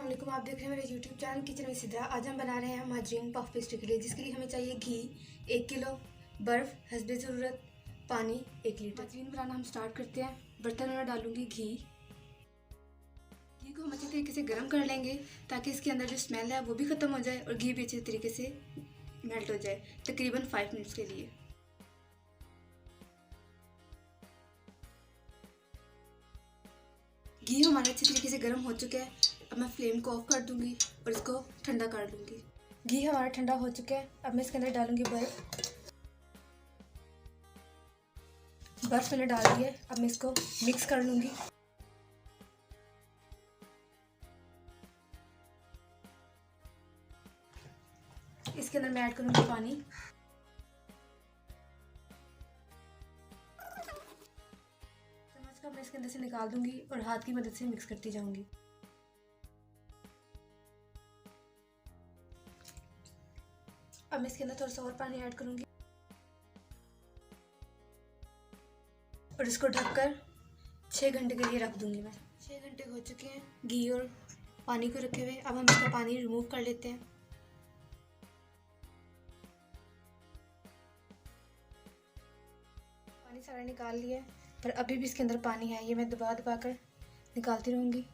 अस्सलामुअलैकुम, आप देख रहे हैं मेरे YouTube channel kitchen with Sidra. आज हम बना रहे हैं माजरीन पफ पेस्ट्री के लिए, जिसके लिए हमें चाहिए घी 1 किलो, बर्फ़ हस्बे ज़रूरत, पानी 1 लीटर। माजरीन बनाना हम स्टार्ट करते हैं। बर्तन में डालूंगी घी को हम अच्छे तरीके से गर्म कर लेंगे ताकि इसके अंदर जो स्मेल है वो भी ख़त्म हो जाए और घी भी अच्छे तरीके से मेल्ट हो जाए, तकरीबन 5 मिनट्स के लिए। घी हमारा अच्छे तरीके से गर्म हो चुका है। अब मैं फ्लेम को ऑफ कर दूंगी और इसको ठंडा कर लूँगी। घी हमारा ठंडा हो चुका है। अब मैं इसके अंदर डालूंगी बर्फ़ मैंने डाल दी है। अब मैं इसको मिक्स कर लूँगी। इसके अंदर मैं ऐड करूँगी पानी। चम्मच का मैं इसके अंदर से निकाल दूंगी और हाथ की मदद से मिक्स करती जाऊंगी। अब मैं इसके अंदर थोड़ा सा और पानी ऐड करूंगी और इसको ढककर 6 घंटे के लिए रख दूंगी। मैं 6 घंटे हो चुके हैं घी और पानी को रखे हुए। अब हम इसका पानी रिमूव कर लेते हैं। पानी सारा निकाल लिया है, पर अभी भी इसके अंदर पानी है। ये मैं दबा दबा कर निकालती रहूँगी।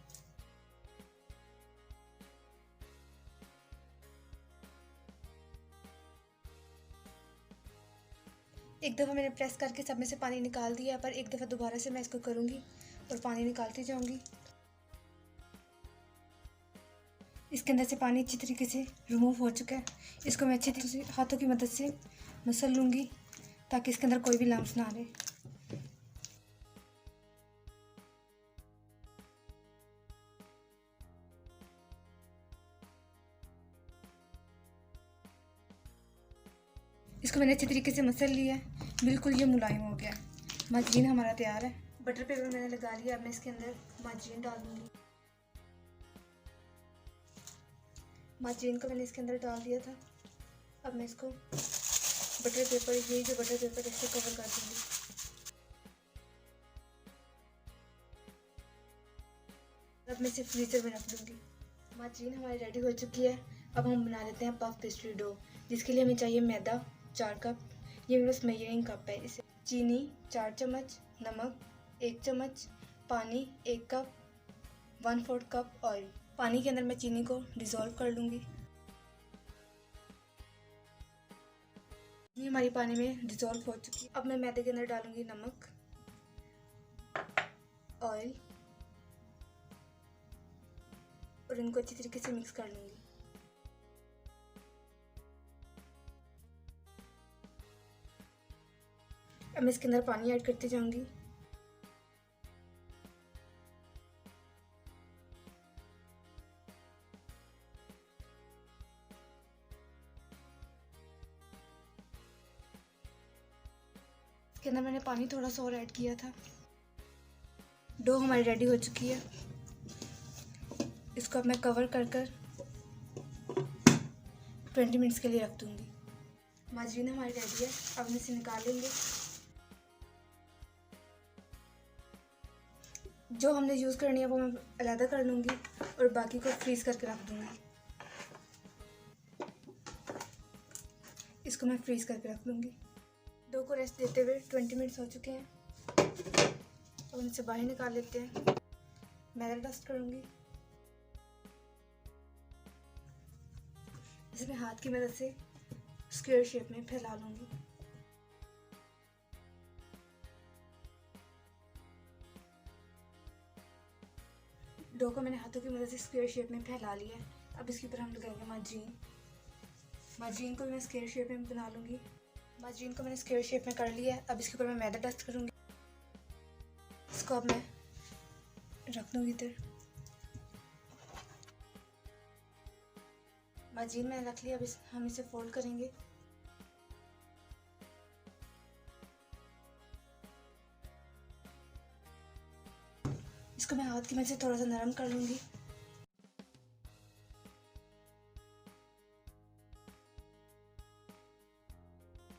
एक दफ़ा मैंने प्रेस करके सब में से पानी निकाल दिया, पर एक दफ़ा दोबारा से मैं इसको करूँगी और पानी निकालती जाऊँगी। इसके अंदर से पानी अच्छी तरीके से रिमूव हो चुका है। इसको मैं अच्छी तरीके से हाथों की मदद से मसल लूँगी ताकि इसके अंदर कोई भी लम्स ना रहे। इसको मैंने अच्छे तरीके से मसल लिया है। बिल्कुल ये मुलायम हो गया। माजरीन हमारा तैयार है। बटर पेपर मैंने लगा लिया। अब मैं इसके अंदर माजरीन डाल दूँगी। माजरीन को मैंने इसके अंदर डाल दिया था। अब मैं इसको बटर पेपर, ये जो बटर पेपर है, इससे कवर कर दूँगी। अब मैं इसे फ्रीज़र में रख दूँगी। माजरीन हमारी रेडी हो चुकी है। अब हम बना लेते हैं पफ पेस्ट्री डो, जिसके लिए हमें चाहिए मैदा 4 कप। ये मेरे पास मेजरिंग कप है। इसे चीनी 4 चम्मच, नमक 1 चम्मच, पानी 1 कप, 1/4 कप ऑयल। पानी के अंदर मैं चीनी को डिज़ोल्व कर लूँगी। ये हमारी पानी में डिज़ोल्व हो चुकी है। अब मैं मैदे के अंदर डालूँगी नमक, ऑयल और इनको अच्छी तरीके से मिक्स कर लूँगी। अब मैं इसके अंदर पानी ऐड करती जाऊँगी। इसके अंदर मैंने पानी थोड़ा सा और ऐड किया था। डो हमारी रेडी हो चुकी है। इसको अब मैं कवर कर 20 मिनट्स के लिए रख दूँगी। माजरीन हमारी रेडी है। अब हम इसे निकाल लेंगे। जो हमने यूज़ करनी है वो मैं अलग कर लूँगी और बाकी को फ्रीज़ करके रख दूँगी। इसको मैं फ्रीज़ करके रख लूँगी। डो को रेस्ट देते हुए 20 मिनट्स हो चुके हैं। अब हम इसे बाहर निकाल लेते हैं। मैदा डस्ट करूँगी। इसे मैं हाथ की मदद से स्क्वायर शेप में फैला लूँगी। डो को मैंने हाथों की मदद से स्क्वायर शेप में फैला लिया है। अब इसके ऊपर हम लगाएंगे माजरीन को मैं स्क्वायर शेप में बना लूँगी। माजरीन को मैंने स्क्वायर शेप में कर लिया है। अब इसके ऊपर मैं मैदा डस्ट करूँगी। इसको अब मैं रख दूँगी इधर। माजरीन मैंने रख लिया। अब हम इसे फोल्ड करेंगे। इसको मैं हाथ की मदद से थोड़ा सा नरम कर लूँगी।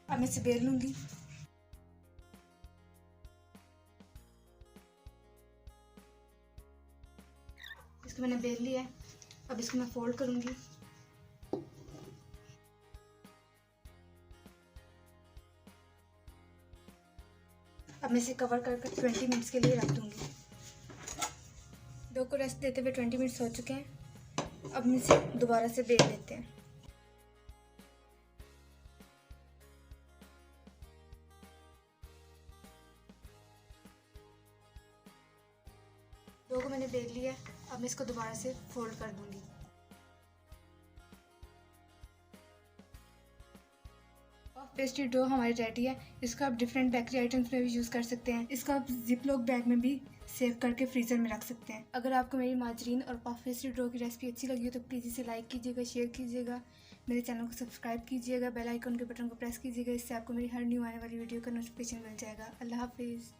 अब मैं इसे बेल लूँगी। इसको मैंने बेल लिया है। अब इसको मैं फोल्ड करूँगी। अब मैं इसे कवर कर 20 मिनट्स के लिए रख दूँगी। डो को रेस्ट देते हुए 20 मिनट्स हो चुके हैं। अब हम इसे दोबारा से बेल लेते हैं। डो को मैंने बेल लिया है। अब मैं इसको दोबारा से फोल्ड कर दूँगी। पफ पेस्ट्री डो हमारी रेडी है। इसको आप डिफरेंट बेकरी आइटम्स में भी यूज़ कर सकते हैं। इसको आप जिप लॉक बैग में भी सेव करके फ्रीज़र में रख सकते हैं। अगर आपको मेरी माजरीन और पफ पेस्ट्री डो की रेसिपी अच्छी लगी हो तो प्लीज़ इसे लाइक कीजिएगा, शेयर कीजिएगा, मेरे चैनल को सब्सक्राइब कीजिएगा, बेल आइकन के बटन को प्रेस कीजिएगा। इससे आपको मेरी हर न्यू आने वाली वीडियो का नोटिफिकेशन मिल जाएगा। अल्लाह हाफिज़।